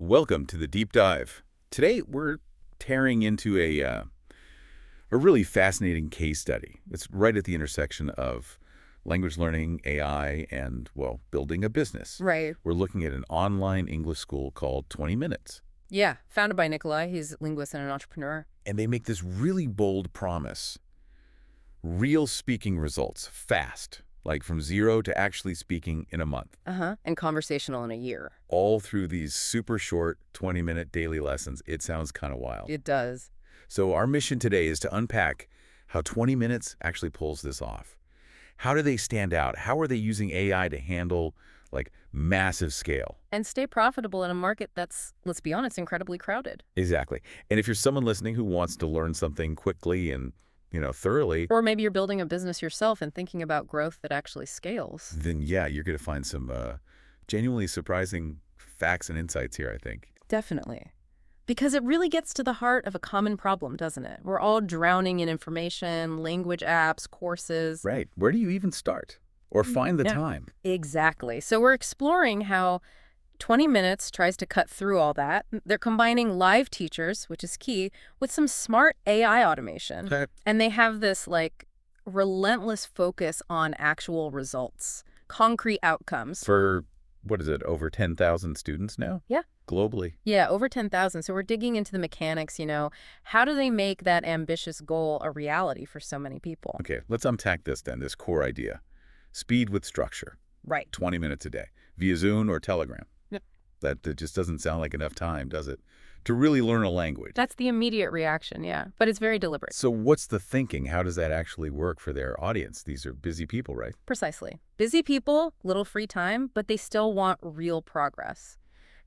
Welcome to the deep dive. Today we're tearing into a really fascinating case study. It's right at the intersection of language learning, AI, and, well, building a business. Right. We're looking at an online English school called 20 Minutes. Yeah. Founded by Nikolay. He's a linguist and an entrepreneur. And they make this really bold promise. Real speaking results, fast, like from zero to actually speaking in a month. And conversational in a year. All through these super short 20-minute daily lessons. It sounds kind of wild. It does. So our mission today is to unpack how 20 Minutes actually pulls this off. How do they stand out? How are they using AI to handle, like, massive scale? And stay profitable in a market that's, let's be honest, incredibly crowded. Exactly. And if you're someone listening who wants to learn something quickly and, thoroughly, Or maybe you're building a business yourself and thinking about growth that actually scales. then yeah, you're going to find some genuinely surprising facts and insights here, I think. Definitely. Because it really gets to the heart of a common problem, doesn't it? We're all drowning in information, language apps, courses. Right. Where do you even start? Or find the Yeah. time? Exactly. So we're exploring how 20 Minutes tries to cut through all that. They're combining live teachers, which is key, with some smart AI automation. Okay. And they have this, relentless focus on actual results, concrete outcomes. For, what is it, over 10,000 students now? Yeah. Globally. Yeah, over 10,000. So we're digging into the mechanics, How do they make that ambitious goal a reality for so many people? Okay, let's unpack this then, this core idea. Speed with structure. Right. 20 minutes a day. Via Zoom or Telegram. Yep. That just doesn't sound like enough time, does it? To really learn a language. That's the immediate reaction, yeah. But it's very deliberate. So what's the thinking? How does that actually work for their audience? These are busy people, right? Precisely. Busy people, little free time, but they still want real progress.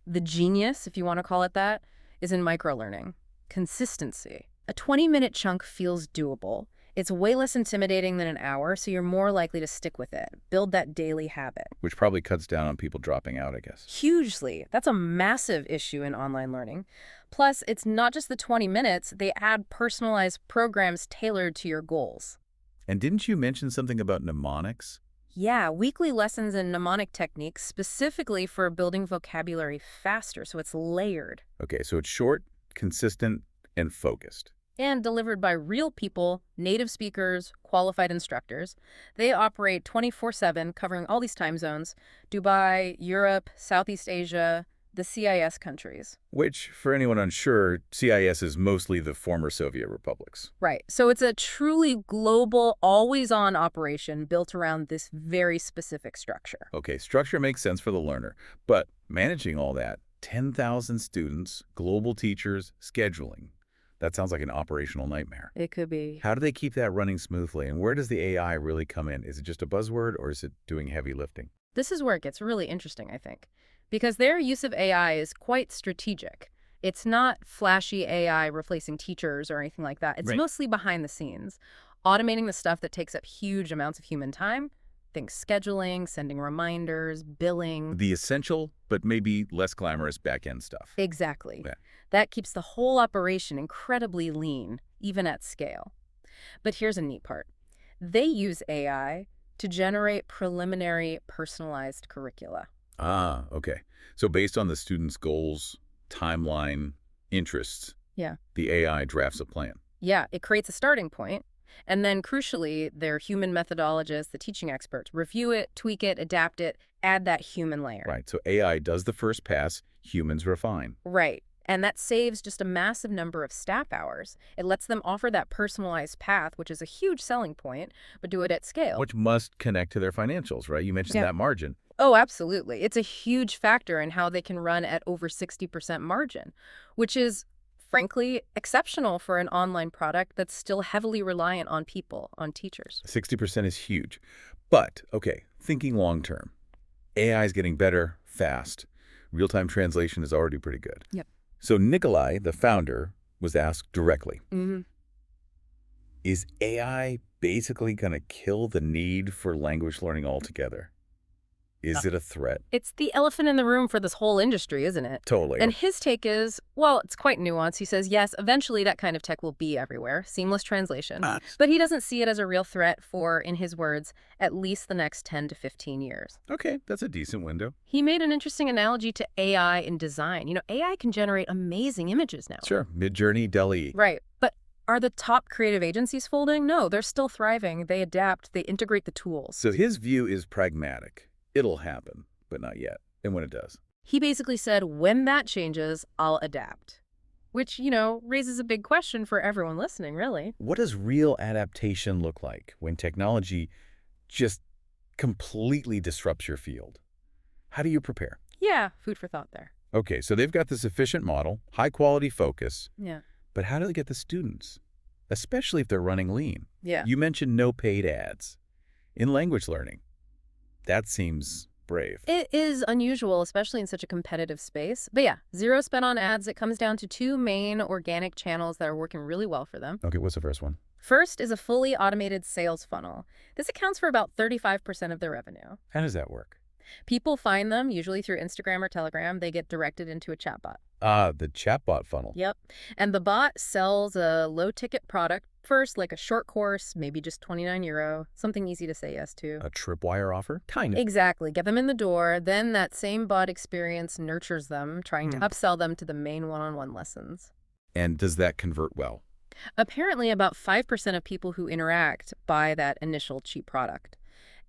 The genius, if you want to call it that, is in microlearning. Consistency. A 20-minute chunk feels doable. It's way less intimidating than an hour, so you're more likely to stick with it. Build that daily habit. Which probably cuts down on people dropping out, I guess. Hugely. That's a massive issue in online learning. Plus, it's not just the 20 minutes. They add personalized programs tailored to your goals. And didn't you mention something about mnemonics? Yeah, weekly lessons in mnemonic techniques specifically for building vocabulary faster, so it's layered. Okay, so it's short, consistent, and focused. And delivered by real people, native speakers, qualified instructors. They operate 24/7, covering all these time zones: Dubai, Europe, Southeast Asia, the CIS countries. Which, for anyone unsure, CIS is mostly the former Soviet republics. Right. So it's a truly global, always-on operation built around this very specific structure. Okay, structure makes sense for the learner, but managing all that, 10,000 students, global teachers, scheduling, that sounds like an operational nightmare. It could be. How do they keep that running smoothly, and where does the AI really come in? Is it just a buzzword, or is it doing heavy lifting? This is where it gets really interesting, I think, because their use of AI is quite strategic. It's not flashy AI replacing teachers or anything like that. It's Right. mostly behind the scenes, automating the stuff that takes up huge amounts of human time. Think scheduling, sending reminders, billing. The essential, but maybe less glamorous back-end stuff. Exactly. Yeah. That keeps the whole operation incredibly lean, even at scale. But here's a neat part. They use AI to generate preliminary personalized curricula. Ah, okay. So based on the student's goals, timeline, interests, Yeah. the AI drafts a plan. Yeah, it creates a starting point. And then, crucially, their human methodologists, the teaching experts, review it, tweak it, adapt it, add that human layer. Right, so AI does the first pass, humans refine. Right. And that saves just a massive number of staff hours. It lets them offer that personalized path, which is a huge selling point, but do it at scale. Which must connect to their financials, right? You mentioned Yeah. that margin. Oh, absolutely. It's a huge factor in how they can run at over 60% margin, which is, frankly, exceptional for an online product that's still heavily reliant on people, on teachers. 60% is huge. But, okay, thinking long term. AI is getting better, fast. Real-time translation is already pretty good. Yep. So Nikolay, the founder, was asked directly, Mm-hmm. is AI basically going to kill the need for language learning altogether? Is it a threat? It's the elephant in the room for this whole industry, isn't it? Totally. And his take is, well, it's quite nuanced. He says, yes, eventually that kind of tech will be everywhere, seamless translation. But he doesn't see it as a real threat for, in his words, at least the next 10 to 15 years. Okay, that's a decent window. He made an interesting analogy to AI in design. AI can generate amazing images now. Sure, Midjourney, DALL-E. Right. But are the top creative agencies folding? No, they're still thriving. They adapt. They integrate the tools. So his view is pragmatic. It'll happen, but not yet. And when it does. He basically said, when that changes, I'll adapt. Which, raises a big question for everyone listening, really. What does real adaptation look like when technology just completely disrupts your field? How do you prepare? Yeah, food for thought there. Okay, so they've got this efficient model, high-quality focus. Yeah. But how do they get the students? Especially if they're running lean. Yeah. You mentioned no paid ads. In language learning, that seems brave. It is unusual, especially in such a competitive space. But yeah, zero spent on ads. It comes down to two main organic channels that are working really well for them. Okay, what's the first one? First is a fully automated sales funnel. This accounts for about 35% of their revenue. How does that work? People find them, usually through Instagram or Telegram. They get directed into a chatbot. Ah, the chatbot funnel. Yep. And the bot sells a low-ticket product first, like a short course, maybe just €29, something easy to say yes to. A tripwire offer? Kind of. Exactly. Get them in the door. Then that same bot experience nurtures them, trying to upsell them to the main one-on-one lessons. And does that convert well? Apparently, about 5% of people who interact buy that initial cheap product.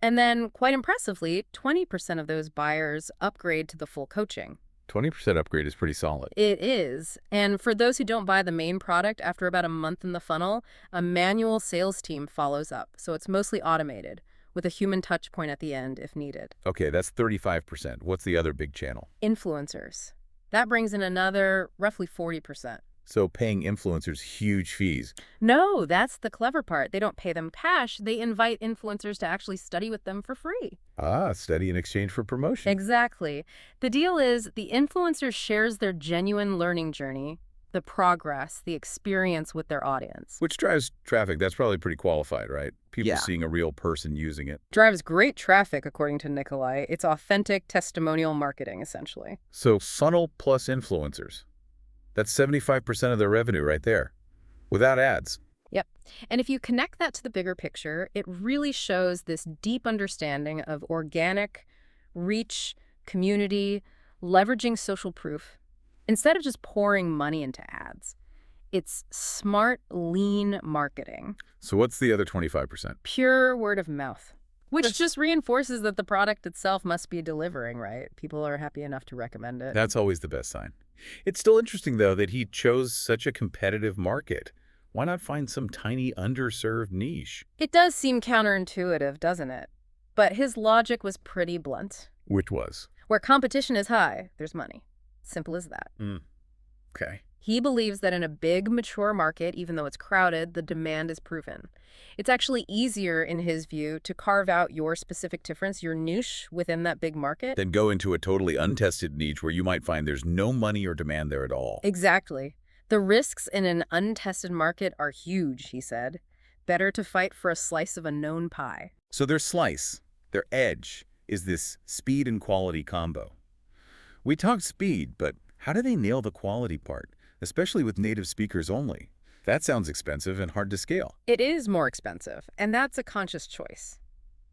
And then, quite impressively, 20% of those buyers upgrade to the full coaching. 20% upgrade is pretty solid. It is. And for those who don't buy the main product, after about a month in the funnel, a manual sales team follows up. So it's mostly automated, with a human touch point at the end if needed. Okay, that's 35%. What's the other big channel? Influencers. That brings in another roughly 40%. So paying influencers huge fees. No, that's the clever part. They don't pay them cash. They invite influencers to actually study with them for free. Ah, study in exchange for promotion. Exactly. The deal is the influencer shares their genuine learning journey, the progress, the experience with their audience. Which drives traffic. That's probably pretty qualified, right? People Yeah. seeing a real person using it. Drives great traffic, according to Nikolay. It's authentic testimonial marketing, essentially. So funnel plus influencers. That's 75% of their revenue right there, without ads. Yep. And if you connect that to the bigger picture, it really shows this deep understanding of organic reach, community, leveraging social proof. Instead of just pouring money into ads, it's smart, lean marketing. So what's the other 25%? Pure word of mouth, which just reinforces that the product itself must be delivering, right? People are happy enough to recommend it. That's always the best sign. It's still interesting, though, that he chose such a competitive market. Why not find some tiny, underserved niche? It does seem counterintuitive, doesn't it? But his logic was pretty blunt. Which was? Where competition is high, there's money. Simple as that. Okay. He believes that in a big, mature market, even though it's crowded, the demand is proven. It's actually easier, in his view, to carve out your specific difference, your niche within that big market. Then go into a totally untested niche where you might find there's no money or demand there at all. Exactly. The risks in an untested market are huge, he said. Better to fight for a slice of a known pie. So their slice, their edge, is this speed and quality combo. We talked speed, but how do they nail the quality part, especially with native speakers only? That sounds expensive and hard to scale. It is more expensive, and that's a conscious choice.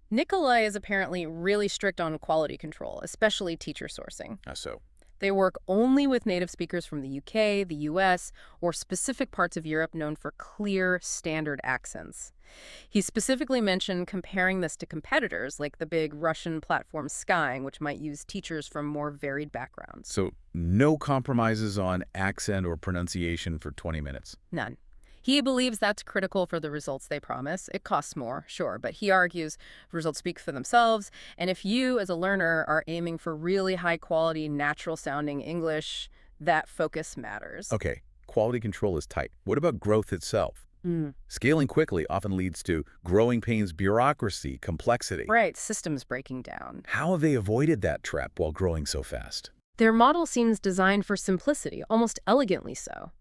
Nikolay is apparently really strict on quality control, especially teacher sourcing. So? They work only with native speakers from the UK, the US, or specific parts of Europe known for clear, standard accents. He specifically mentioned comparing this to competitors like the big Russian platform Skyeng, which might use teachers from more varied backgrounds. So no compromises on accent or pronunciation for 20 minutes? None. He believes that's critical for the results they promise. It costs more, sure, but he argues results speak for themselves, and if you, as a learner, are aiming for really high-quality, natural-sounding English, that focus matters. Okay, quality control is tight. What about growth itself? Scaling quickly often leads to growing pains, bureaucracy, complexity. Right, systems breaking down. How have they avoided that trap while growing so fast? Their model seems designed for simplicity, almost elegantly so.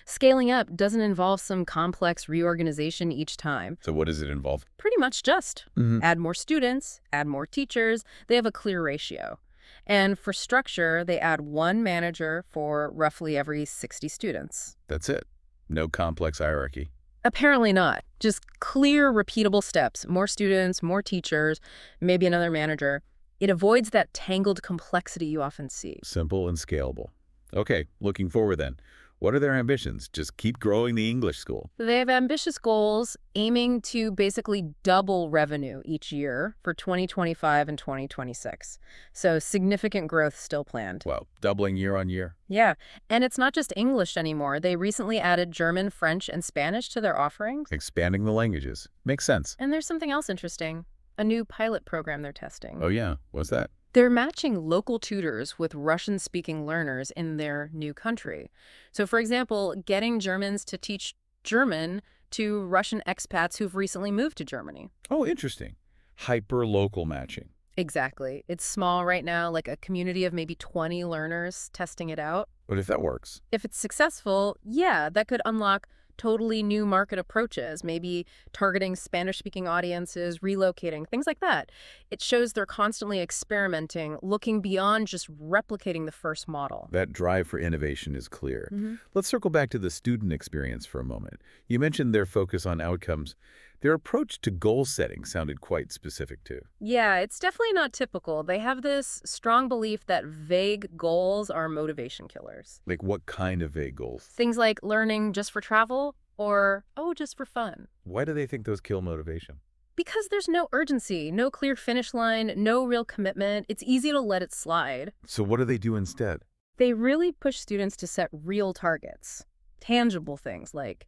Scaling up doesn't involve some complex reorganization each time. So what does it involve? Pretty much just Hmm. add more students, add more teachers. They have a clear ratio. And for structure, they add one manager for roughly every 60 students. That's it. No complex hierarchy. Apparently not. Just clear, repeatable steps. More students, more teachers, maybe another manager. It avoids that tangled complexity you often see. Simple and scalable. Okay, looking forward then. What are their ambitions? Just keep growing the English school. They have ambitious goals aiming to basically double revenue each year for 2025 and 2026. So significant growth still planned. Wow, doubling year on year. Yeah, and it's not just English anymore. They recently added German, French, and Spanish to their offerings. Expanding the languages. Makes sense. And there's something else interesting, a new pilot program they're testing. Oh yeah, what's that? They're matching local tutors with Russian-speaking learners in their new country. So, for example, getting Germans to teach German to Russian expats who've recently moved to Germany. Oh, interesting. Hyper-local matching. Exactly. It's small right now, like a community of maybe 20 learners testing it out. But if that works, If it's successful, yeah, that could unlock totally new market approaches, maybe targeting Spanish-speaking audiences, relocating, things like that. It shows they're constantly experimenting, looking beyond just replicating the first model. that drive for innovation is clear. Hmm. Let's circle back to the student experience for a moment. You mentioned their focus on outcomes. Their approach to goal setting sounded quite specific too. Yeah, it's definitely not typical. They have this strong belief that vague goals are motivation killers. Like what kind of vague goals? Things like learning just for travel or, oh, just for fun. Why do they think those kill motivation? Because there's no urgency, no clear finish line, no real commitment. It's easy to let it slide. So what do they do instead? They really push students to set real targets, tangible things like,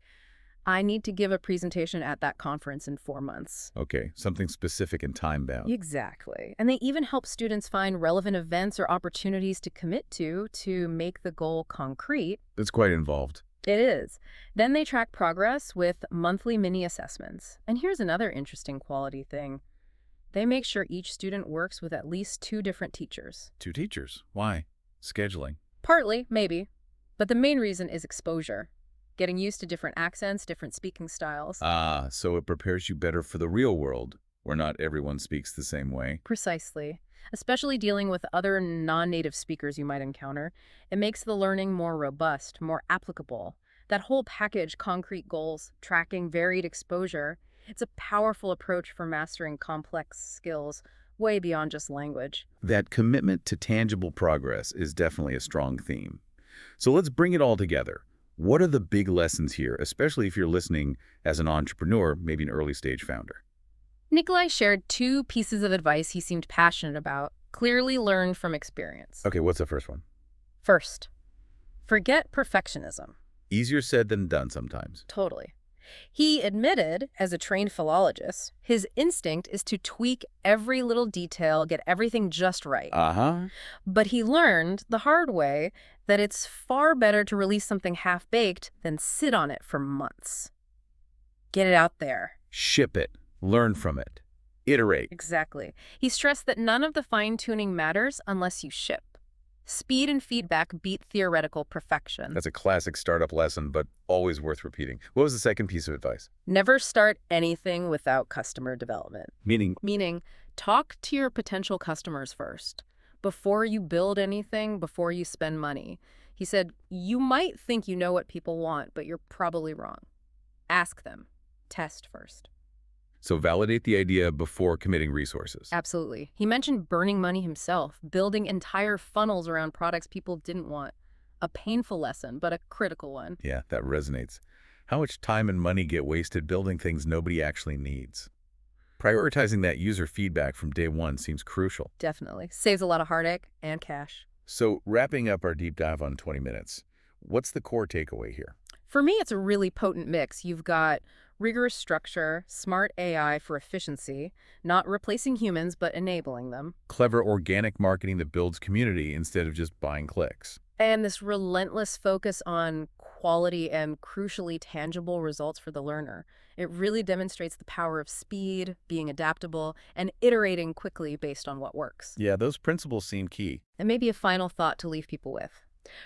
I need to give a presentation at that conference in 4 months. Okay, something specific and time-bound. Exactly. And they even help students find relevant events or opportunities to commit to make the goal concrete. That's quite involved. It is. Then they track progress with monthly mini assessments. And here's another interesting quality thing. They make sure each student works with at least 2 different teachers. 2 teachers. Why? Scheduling. Partly, maybe. But the main reason is exposure. Getting used to different accents, different speaking styles. Ah, so it prepares you better for the real world, where not everyone speaks the same way. Precisely. Especially dealing with other non-native speakers you might encounter. It makes the learning more robust, more applicable. That whole package, concrete goals, tracking varied exposure, it's a powerful approach for mastering complex skills way beyond just language. That commitment to tangible progress is definitely a strong theme. So let's bring it all together. What are the big lessons here, especially if you're listening as an entrepreneur, maybe an early-stage founder? Nikolay shared 2 pieces of advice he seemed passionate about, clearly learned from experience. Okay, what's the first one? First, forget perfectionism. Easier said than done sometimes. Totally. He admitted, as a trained philologist, his instinct is to tweak every little detail, get everything just right. Uh-huh. But he learned the hard way that it's far better to release something half-baked than sit on it for months. Get it out there. Ship it. Learn from it. Iterate. Exactly. He stressed that none of the fine-tuning matters unless you ship. Speed and feedback beat theoretical perfection. That's a classic startup lesson, but always worth repeating. What was the second piece of advice? Never start anything without customer development. Meaning, talk to your potential customers first. Before you build anything, before you spend money. He said, you might think you know what people want, but you're probably wrong. Ask them. Test first. So validate the idea before committing resources. Absolutely. He mentioned burning money himself, building entire funnels around products people didn't want. A painful lesson, but a critical one. Yeah, that resonates. How much time and money get wasted building things nobody actually needs? Prioritizing that user feedback from day one seems crucial. Definitely. Saves a lot of heartache and cash. So wrapping up our deep dive on 20 minutes, what's the core takeaway here? For me, it's a really potent mix. You've got rigorous structure, smart AI for efficiency, not replacing humans, but enabling them. Clever organic marketing that builds community instead of just buying clicks. And this relentless focus on quality and crucially tangible results for the learner. It really demonstrates the power of speed, being adaptable, and iterating quickly based on what works. Yeah, those principles seem key. And maybe a final thought to leave people with.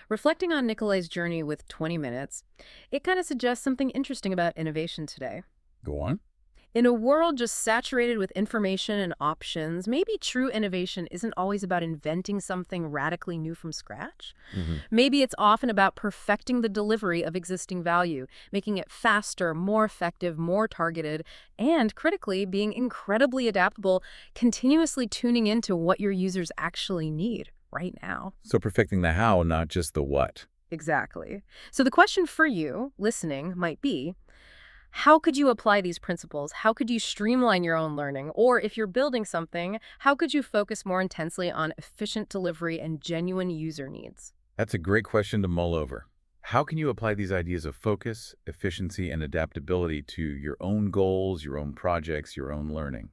Reflecting on Nikolay's journey with 20 minutes, it kind of suggests something interesting about innovation today. Go on. In a world just saturated with information and options, maybe true innovation isn't always about inventing something radically new from scratch. Hmm. Maybe it's often about perfecting the delivery of existing value, making it faster, more effective, more targeted, and critically, being incredibly adaptable, continuously tuning into what your users actually need right now. So perfecting the how, not just the what. Exactly. So the question for you, listening, might be, how could you apply these principles? How could you streamline your own learning? Or if you're building something, how could you focus more intensely on efficient delivery and genuine user needs? That's a great question to mull over. How can you apply these ideas of focus, efficiency, and adaptability to your own goals, your own projects, your own learning?